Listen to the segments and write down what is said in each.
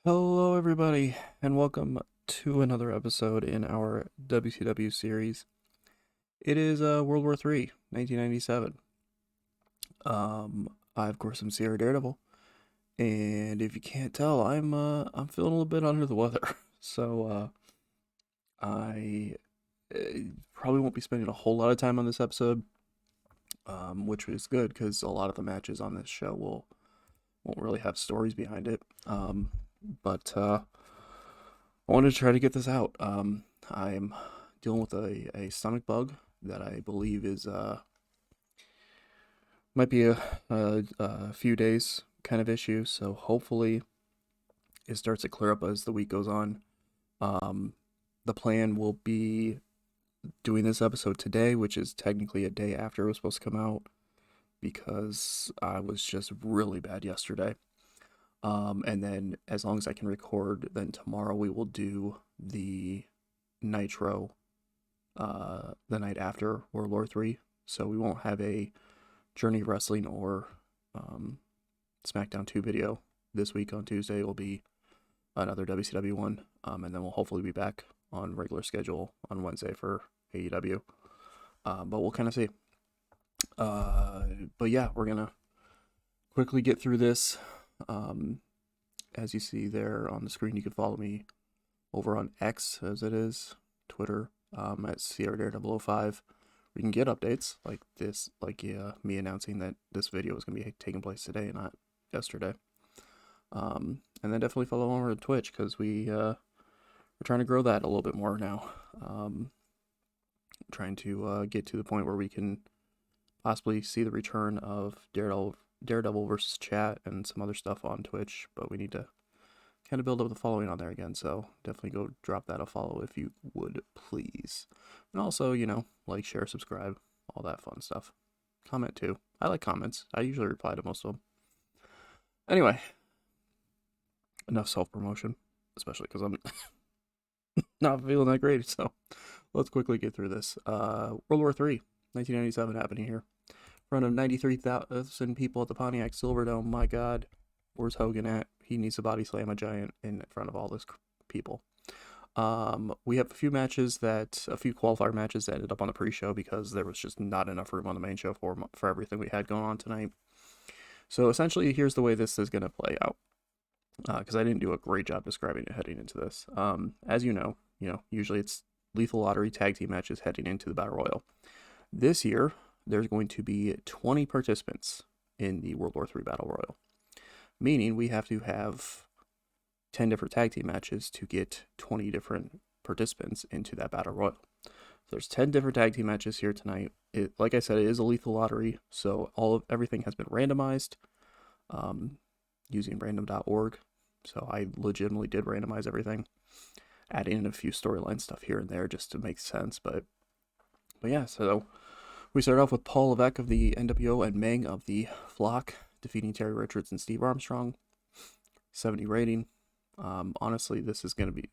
Hello, everybody, and welcome to another episode in our WCW series. It is World War III, 1997. I of course am Sierra Daredevil, and if you can't tell, I'm feeling a little bit under the weather. So I probably won't be spending a whole lot of time on this episode, which is good because a lot of the matches on this show won't really have stories behind it. But I wanted to try to get this out. I'm dealing with a stomach bug that I believe is might be a few days kind of issue. So hopefully it starts to clear up as the week goes on. Um, the plan will be doing this episode today, which is technically a day after it was supposed to come out because I was just really bad yesterday. And then as long as I can record, then tomorrow we will do the Nitro the night after World War III. So we won't have a Journey Wrestling or SmackDown 2 video this week on Tuesday. It will be another WCW one. And then we'll hopefully be back on regular schedule on Wednesday for AEW. But we'll kind of see. But yeah, we're going to quickly get through this. As you see there on the screen, you can follow me over on X, as it is, Twitter, at Sierra Daredevil 05. We can get updates like this, like me announcing that this video is going to be taking place today, not yesterday. And then definitely follow over on Twitch because we're trying to grow that a little bit more now. Trying to get to the point where we can possibly see the return of Daredevil versus chat and some other stuff on Twitch, but we need to kind of build up the following on there again, so definitely go drop that a follow if you would, please. And also, like, share, subscribe, all that fun stuff. Comment too. I like comments. I usually reply to most of them. Anyway, enough self-promotion, especially because I'm not feeling that great, so let's quickly get through this. World War III, 1997 happening here. In front of 93,000 people at the Pontiac Silverdome. My God, where's Hogan at? He needs to body slam a giant in front of all this people. We have a few qualifier matches that ended up on the pre-show because there was just not enough room on the main show for everything we had going on tonight. So essentially, here's the way this is going to play out. Because I didn't do a great job describing it heading into this. As you know, usually it's Lethal Lottery tag team matches heading into the Battle Royal. This year, there's going to be 20 participants in the World War III Battle Royal, meaning we have to have 10 different tag team matches to get 20 different participants into that Battle Royal. So there's 10 different tag team matches here tonight. Like I said, it is a Lethal Lottery, so everything has been randomized using random.org. So I legitimately did randomize everything, adding in a few storyline stuff here and there just to make sense. But yeah, so we start off with Paul Levesque of the NWO and Meng of the Flock defeating Terry Richards and Steve Armstrong. 70 rating. Honestly, this is going to be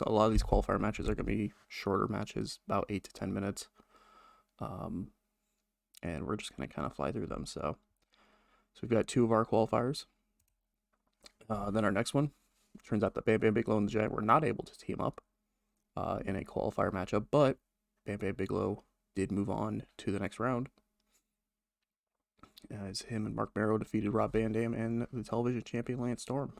a lot of these qualifier matches are going to be shorter matches, about 8 to 10 minutes. And we're just going to kind of fly through them. So we've got two of our qualifiers. Then our next one, turns out that Bam Bam Bigelow and the Giant were not able to team up in a qualifier matchup, but Bam Bam Bigelow did move on to the next round as him and Mark Barrow defeated Rob Van Dam and the television champion Lance Storm.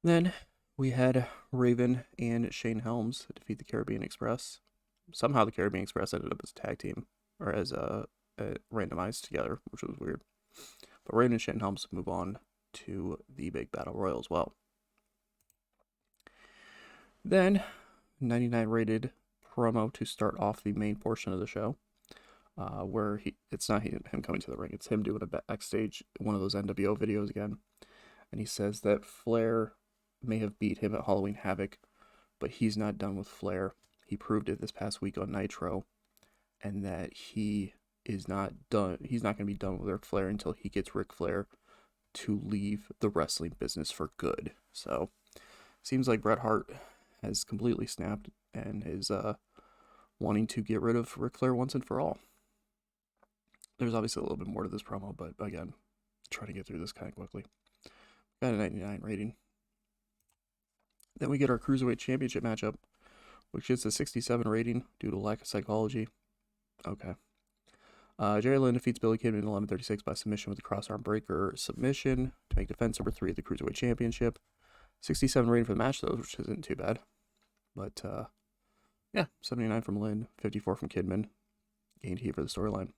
Then we had Raven and Shane Helms defeat the Caribbean Express. Somehow the Caribbean Express ended up as a tag team, or as randomized together, which was weird. But Raven and Shane Helms move on to the big Battle Royal as well. Then, 99 rated promo to start off the main portion of the show, where it's not him coming to the ring, it's him doing a backstage, one of those NWO videos again. And he says that Flair may have beat him at Halloween Havoc, but he's not done with Flair. He proved it this past week on Nitro, and that he is not done. He's not going to be done with Ric Flair until he gets Ric Flair to leave the wrestling business for good. So, seems like Bret Hart has completely snapped and is wanting to get rid of Ric Flair once and for all. There's obviously a little bit more to this promo, but again, trying to get through this kind of quickly. Got a 99 rating. Then we get our Cruiserweight Championship matchup, which is a 67 rating due to lack of psychology. Okay. Jerry Lynn defeats Billy Kidman in 11:36 by submission with a crossarm breaker submission to make defense number 3 of the Cruiserweight Championship. 67 rating for the match, though, which isn't too bad. But, yeah, 79 from Lynn, 54 from Kidman. Gained heat for the storyline.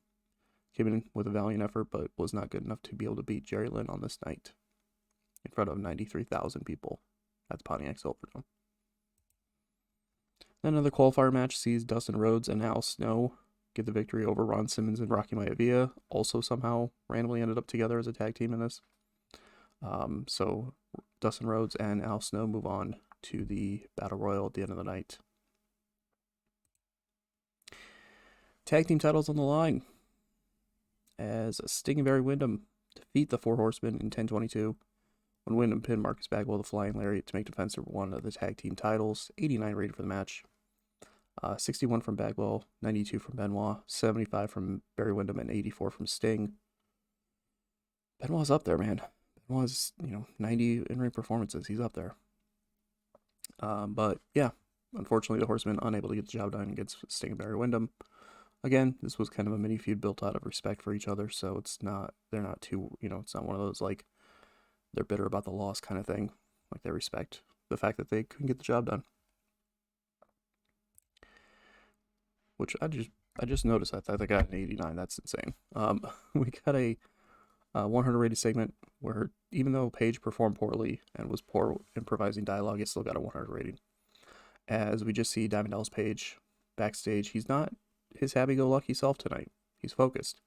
Kidman with a valiant effort, but was not good enough to be able to beat Jerry Lynn on this night in front of 93,000 people at the Pontiac Silverdome. Then another qualifier match sees Dustin Rhodes and Al Snow get the victory over Ron Simmons and Rocky Maivia. Also somehow randomly ended up together as a tag team in this. So Dustin Rhodes and Al Snow move on to the Battle Royal at the end of the night. Tag team titles on the line as Sting and Barry Windham defeat the Four Horsemen in 10:22 when Windham pinned Marcus Bagwell with a flying lariat to make defense number 1 of the tag team titles. 89 rated for the match. 61 from Bagwell, 92 from Benoit, 75 from Barry Windham, and 84 from Sting. Benoit's up there, man. Benoit's, 90 in-ring performances. He's up there. But, yeah, unfortunately, the Horsemen unable to get the job done against Sting and Barry Windham. Again, this was kind of a mini feud built out of respect for each other, so they're not too, it's not one of those, like, they're bitter about the loss kind of thing. Like, they respect the fact that they couldn't get the job done. Which I just noticed. I thought they got an 89. That's insane. We got a 100 rated segment where even though Paige performed poorly and was poor improvising dialogue, it still got a 100 rating. As we just see Diamond Dallas Page backstage, he's not his happy-go-lucky self tonight. He's focused.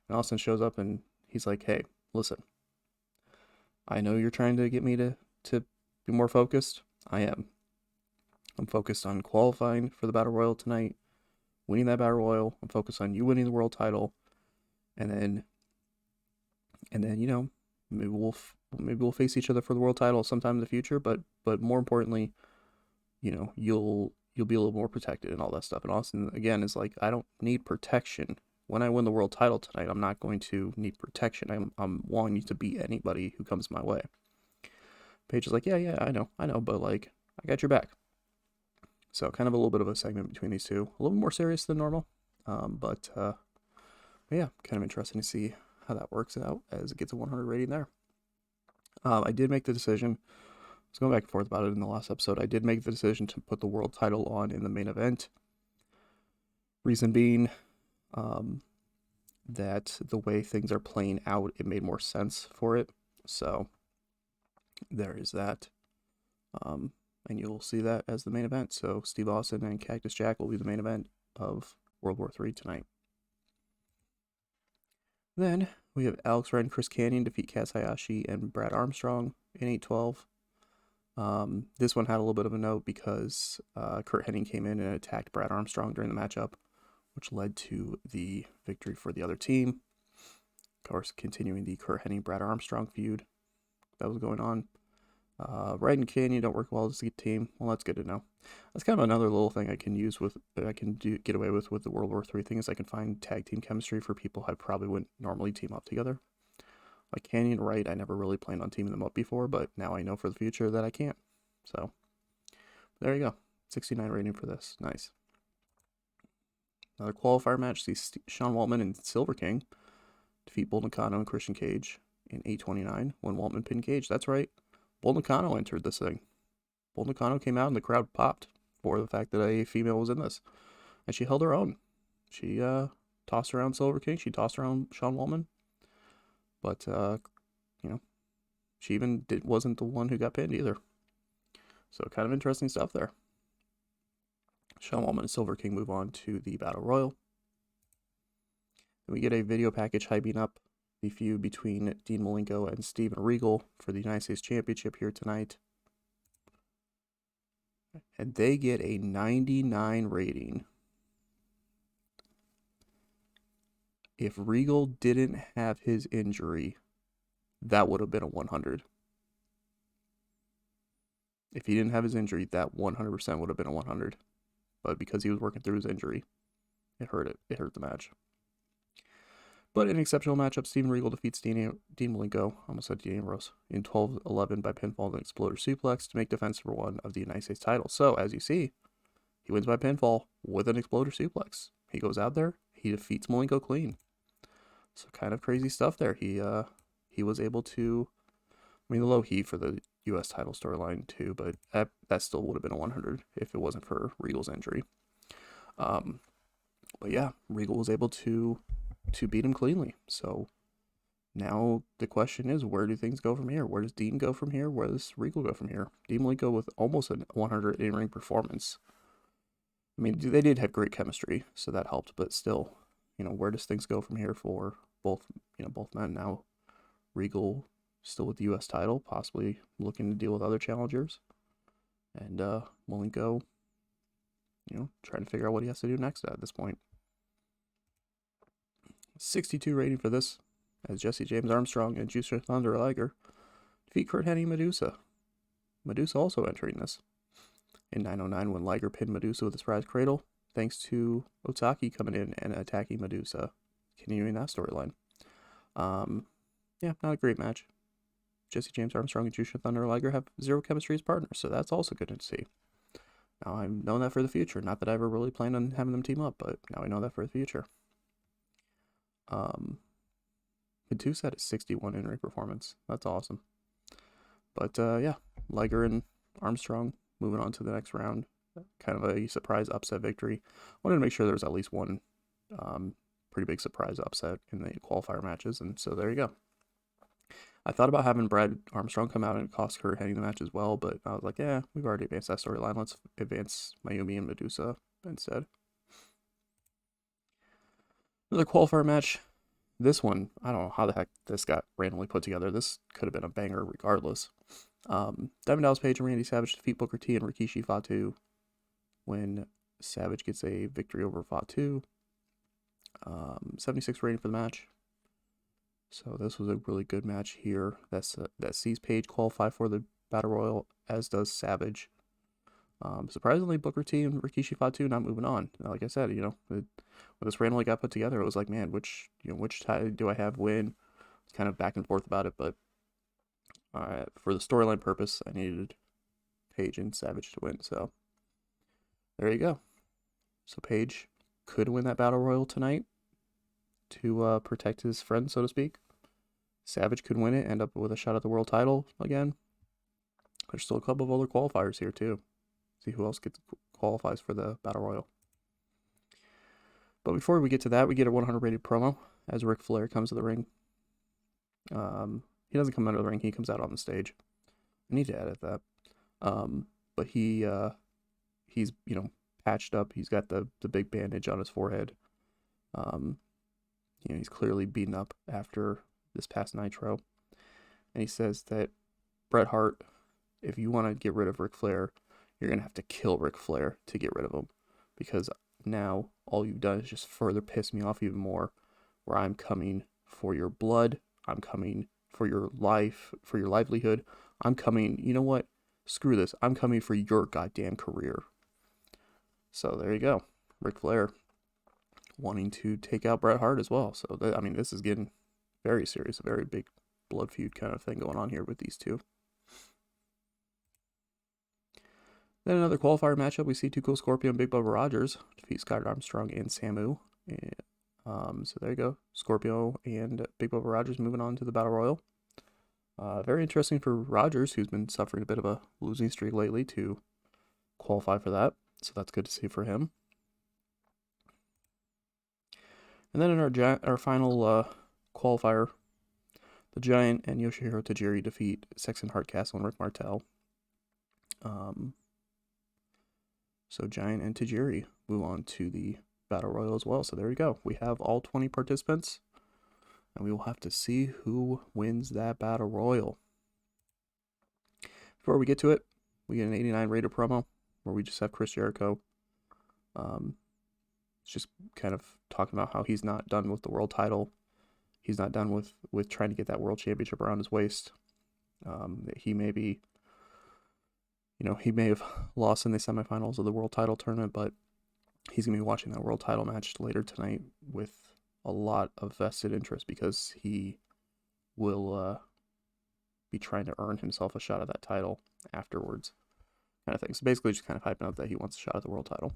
And Austin shows up and he's like, "Hey, listen. I know you're trying to get me to be more focused. I am. I'm focused on qualifying for the Battle Royal tonight, winning that Battle Royal. I'm focused on you winning the world title, and then maybe we'll face each other for the world title sometime in the future. But more importantly, you'll be a little more protected and all that stuff." And Austin again is like, "I don't need protection. When I win the world title tonight, I'm not going to need protection. I'm wanting to beat anybody who comes my way." Paige is like, "Yeah, I know, but like, I got your back." So kind of a little bit of a segment between these two, a little more serious than normal, but yeah, kind of interesting to see how that works out as it gets a 100 rating there. I did make the decision. I was going back and forth about it in the last episode. I did make the decision to put the world title on in the main event. Reason being, that the way things are playing out, it made more sense for it. So there is that. And you'll see that as the main event. So Steve Austin and Cactus Jack will be the main event of World War III tonight. Then we have Alex Wright and Chris Kanyon defeat Kaz Hayashi and Brad Armstrong in 8:12. This one had a little bit of a note because Kurt Hennig came in and attacked Brad Armstrong during the matchup, which led to the victory for the other team. Of course, continuing the Kurt Hennig-Brad Armstrong feud that was going on. Wright and Kanyon don't work well as a team. Well, that's good to know. That's kind of another little thing I can use with, get away with the World War III thing, is I can find tag team chemistry for people I probably wouldn't normally team up together. Like Kanyon and Wright, I never really planned on teaming them up before, but now I know for the future that I can't. So, there you go. 69 rating for this. Nice. Another qualifier match sees Sean Waltman and Silver King defeat Bull Nakano and Christian Cage in 8:29 when Waltman pinned Cage. That's right. Bull Nakano entered this thing. Bull Nakano came out and the crowd popped for the fact that a female was in this. And she held her own. She tossed around Silver King. She tossed around Sean Waltman. But, she even wasn't the one who got pinned either. So kind of interesting stuff there. Sean Waltman and Silver King move on to the Battle Royal. Then we get a video package hyping up the feud between Dean Malenko and Steven Regal for the United States Championship here tonight. And they get a 99 rating. If Regal didn't have his injury, that would have been a 100. If he didn't have his injury, that 100% would have been a 100. But because he was working through his injury, it hurt it. It hurt the match. But in an exceptional matchup, Steven Regal defeats Dean Malenko, almost said Dean Ambrose, in 12-11 by pinfall and exploder suplex to make defense number 1 of the United States title. So, as you see, he wins by pinfall with an exploder suplex. He goes out there, he defeats Malenko clean. So, kind of crazy stuff there. He was able to, I mean, the low heat for the U.S. title storyline too, but that still would have been a 100 if it wasn't for Regal's injury. But yeah, Regal was able to beat him cleanly. So now the question is, where do things go from here? Where does Dean go from here? Where does Regal go from here? Dean Malenko with almost a 100 in-ring performance. I mean, they did have great chemistry, so that helped. But still, where does things go from here for both men? Now, Regal still with the U.S. title, possibly looking to deal with other challengers, and Malenko, trying to figure out what he has to do next at this point. 62 rating for this, as Jesse James Armstrong and Juicer Thunder Liger defeat Curt Hennig and Medusa. Medusa also entering this in 909 when Liger pinned Medusa with a surprise cradle, thanks to Otaki coming in and attacking Medusa, continuing that storyline. Yeah, not a great match. Jesse James Armstrong and Juicer Thunder Liger have zero chemistry as partners, so that's also good to see. Now I know that for the future. Not that I ever really planned on having them team up, but now I know that for the future. Medusa had a 61 in-ring performance. That's awesome. But yeah, Liger and Armstrong moving on to the next round. Kind of a surprise upset victory. Wanted to make sure there was at least one pretty big surprise upset in the qualifier matches, and so there you go. I thought about having Brad Armstrong come out and cost Curt Hennig the match as well, but I was like, yeah, we've already advanced that storyline. Let's advance Mayumi and Medusa instead. Another qualifier match. This one, I don't know how the heck this got randomly put together. This could have been a banger regardless. Diamond Dallas Page and Randy Savage defeat Booker T and Rikishi Fatu when Savage gets a victory over Fatu. 76 rating for the match. So this was a really good match here. That sees Page qualify for the Battle Royal, as does Savage. Surprisingly, Booker T and Rikishi Fatu not moving on. Like I said, when this randomly got put together, it was like, man, which tie do I have win? It's kind of back and forth about it, but for the storyline purpose, I needed Page and Savage to win. So there you go. So Page could win that Battle Royal tonight to protect his friend, so to speak. Savage could win it, end up with a shot at the world title again. There's still a couple of other qualifiers here too. See who else qualifies for the Battle Royal. But before we get to that, we get a 100 rated promo as Ric Flair comes to the ring. He doesn't come out of the ring; he comes out on the stage. I need to edit that. But he's patched up. He's got the big bandage on his forehead. He's clearly beaten up after this past Nitro, and he says that Bret Hart, if you want to get rid of Ric Flair, you're going to have to kill Ric Flair to get rid of him, because now all you've done is just further piss me off even more, where I'm coming for your blood, I'm coming for your life, for your livelihood, I'm coming, you know what, screw this, I'm coming for your goddamn career. So there you go, Ric Flair wanting to take out Bret Hart as well. So, this is getting very serious, a very big blood feud kind of thing going on here with these two. Then another qualifier matchup, we see Too Cool Scorpio and Big Bubba Rogers defeat Scott Armstrong and Samu. So there you go, Scorpio and Big Bubba Rogers moving on to the Battle Royal. Very interesting for Rogers, who's been suffering a bit of a losing streak lately, to qualify for that. So that's good to see for him. And then in our final qualifier, the Giant and Yoshihiro Tajiri defeat Sexton Hardcastle and Rick Martel. So Giant and Tajiri move on to the Battle Royal as well. So there we go. We have all 20 participants, and we will have to see who wins that Battle Royal. Before we get to it, we get an 89 rated promo where we just have Chris Jericho. Just kind of talking about how he's not done with the world title. He's not done with trying to get that world championship around his waist. He may be, he may have lost in the semifinals of the world title tournament, but he's going to be watching that world title match later tonight with a lot of vested interest because he will be trying to earn himself a shot at that title afterwards, kind of thing. So basically just kind of hyping up that he wants a shot at the world title.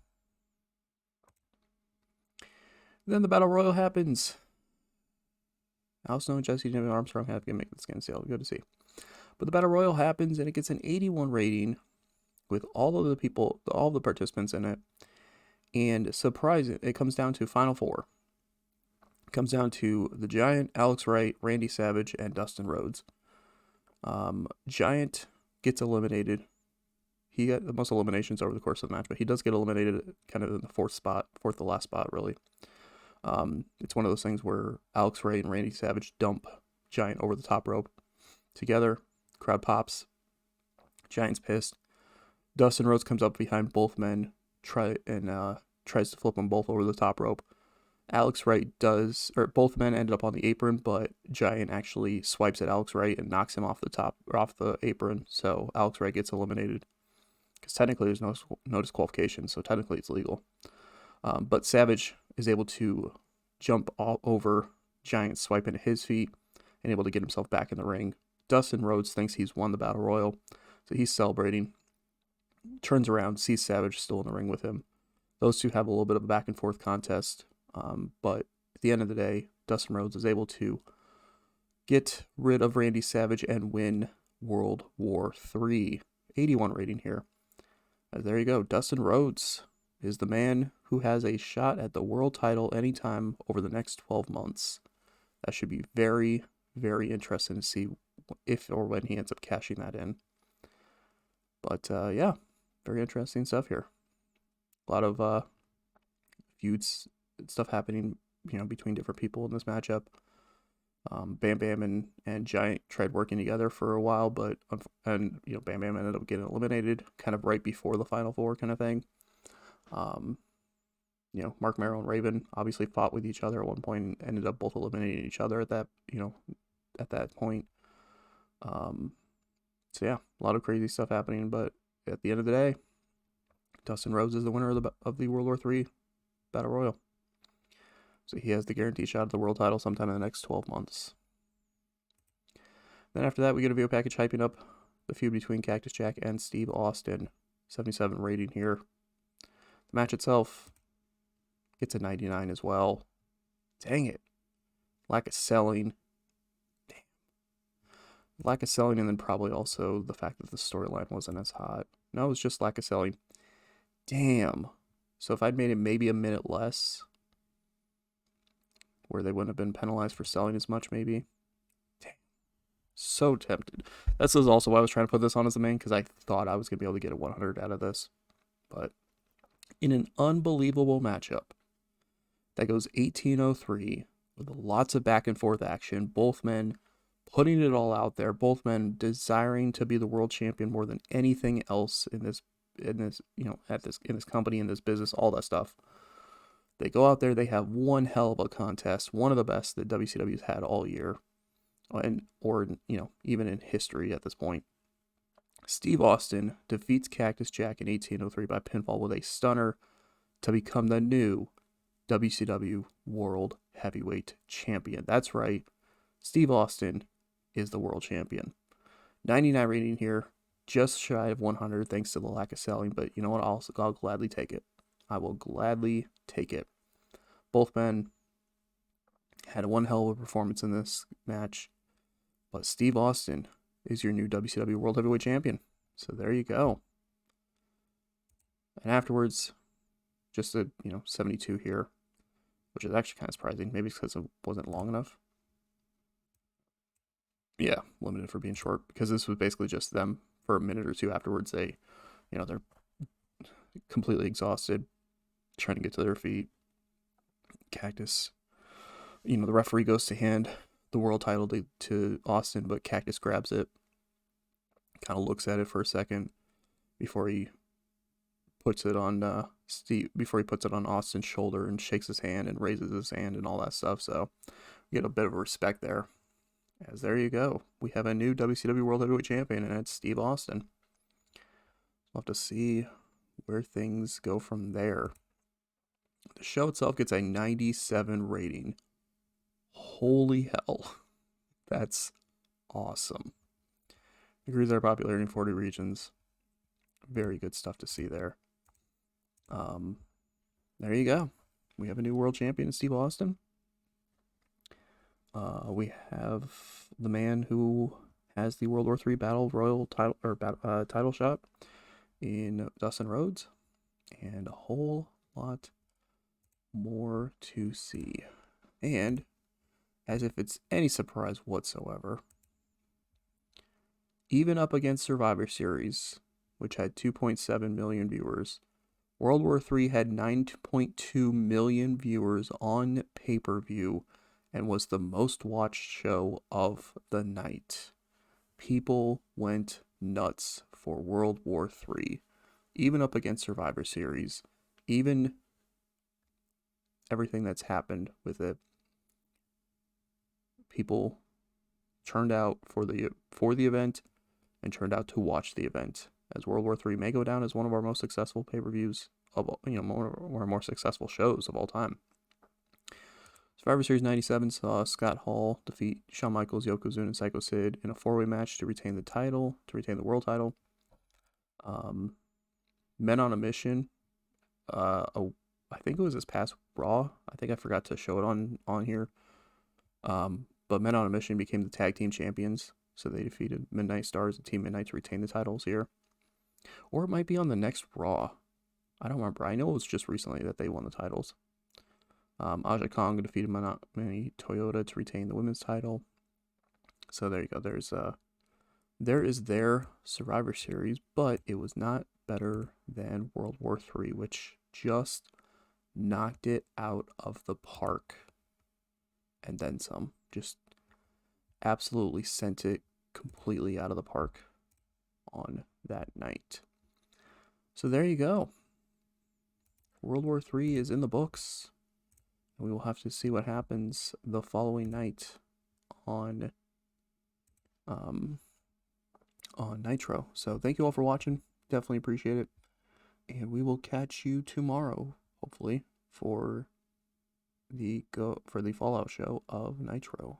Then the Battle Royal happens. Al Snow and Jesse Armstrong have to make the skin sale. Good to see. But the Battle Royal happens, and it gets an 81 rating with all of the people, all of the participants in it. And surprising, it comes down to Final Four. It comes down to the Giant, Alex Wright, Randy Savage, and Dustin Rhodes. Giant gets eliminated. He got the most eliminations over the course of the match, but he does get eliminated kind of in the fourth to last spot, really. It's one of those things where Alex Wright and Randy Savage dump Giant over the top rope together. Crowd pops. Giant's pissed. Dustin Rhodes comes up behind both men, tries to flip them both over the top rope. Alex Wright both men ended up on the apron, but Giant actually swipes at Alex Wright and knocks him off the apron. So Alex Wright gets eliminated because technically there's no disqualification, so technically it's legal. But Savage is able to jump all over Giant, swipe into his feet, and able to get himself back in the ring. Dustin Rhodes thinks he's won the Battle Royal, so he's celebrating. Turns around, sees Savage still in the ring with him. Those two have a little bit of a back and forth contest, but at the end of the day, Dustin Rhodes is able to get rid of Randy Savage and win World War III. 81 rating here. There you go. Dustin Rhodes is the man who has a shot at the world title anytime over the next 12 months. That should be very, very interesting to see if or when he ends up cashing that in. But yeah, very interesting stuff here. A lot of feuds stuff happening, between different people in this matchup. Bam Bam and Giant tried working together for a while, but Bam Bam ended up getting eliminated kind of right before the Final Four kind of thing. Mark Merrill and Raven obviously fought with each other at one point and ended up both eliminating each other at that point. So yeah, a lot of crazy stuff happening, but at the end of the day, Dustin Rhodes is the winner of the World War III Battle Royal. So he has the guaranteed shot at the world title sometime in the next 12 months. Then after that, we get a video package hyping up the feud between Cactus Jack and Steve Austin. 77 rating here. The match itself gets a 99 as well. Dang it. Lack of selling. Damn. Lack of selling, and then probably also the fact that the storyline wasn't as hot. No, it was just lack of selling. Damn. So if I'd made it maybe a minute less, where they wouldn't have been penalized for selling as much, maybe. Damn. So tempted. This is also why I was trying to put this on as the main, because I thought I was going to be able to get a 100 out of this. But in an unbelievable matchup that goes 18:03 with lots of back and forth action, both men putting it all out there, both men desiring to be the world champion more than anything else in this company, in this business, all that stuff. They go out there, they have one hell of a contest, one of the best that WCW's had all year, or even in history at this point. Steve Austin defeats Cactus Jack in 18:03 by pinfall with a stunner to become the new WCW World Heavyweight Champion. That's right, Steve Austin is the world champion. 99 rating here, just shy of 100 thanks to the lack of selling, but you know what, I'll gladly take it. I will gladly take it. Both men had one hell of a performance in this match, but Steve Austin is your new WCW World Heavyweight Champion. So there you go. And afterwards, just a 72 here, which is actually kind of surprising. Maybe it's because it wasn't long enough. Yeah, limited for being short, because this was basically just them for a minute or two afterwards. They're completely exhausted, trying to get to their feet. Cactus, the referee goes to hand the world title to Austin, but Cactus grabs it, kind of looks at it for a second before he puts it on Austin's shoulder and shakes his hand and raises his hand and all that stuff. So we get a bit of respect there. As there you go, we have a new WCW World Heavyweight Champion, and it's Steve Austin. We'll have to see where things go from there. The show itself gets a 97 rating. Holy hell. That's awesome. Increase our popularity in 40 regions. Very good stuff to see there. There you go. We have a new world champion in Steve Austin. We have the man who has the World War III Battle Royal title or title shot in Dustin Rhodes, and a whole lot more to see. And as if it's any surprise whatsoever, even up against Survivor Series, which had 2.7 million viewers, World War III had 9.2 million viewers on pay-per-view and was the most watched show of the night. People went nuts for World War III, even up against Survivor Series, even everything that's happened with it. People turned out for the event and turned out to watch the event, as World War III may go down as one of our most successful pay-per-views of one of our more successful shows of all time. Survivor Series 97 saw Scott Hall defeat Shawn Michaels, Yokozuna, and Psycho Sid in a 4-way match to retain the world title. Men on a Mission, I think it was this past Raw. I think I forgot to show it on here. But Men on a Mission became the tag team champions, so they defeated Midnight Stars and Team Midnight to retain the titles here. Or it might be on the next Raw. I don't remember. I know it was just recently that they won the titles. Aja Kong defeated Manami Toyota to retain the women's title. So there you go. There is their Survivor Series, but it was not better than World War III, which just knocked it out of the park. And then some. Just absolutely sent it completely out of the park on that night. So there you go. World War III is in the books. And we will have to see what happens the following night on Nitro. So thank you all for watching. Definitely appreciate it. And we will catch you tomorrow, hopefully, for the Fallout show of Nitro.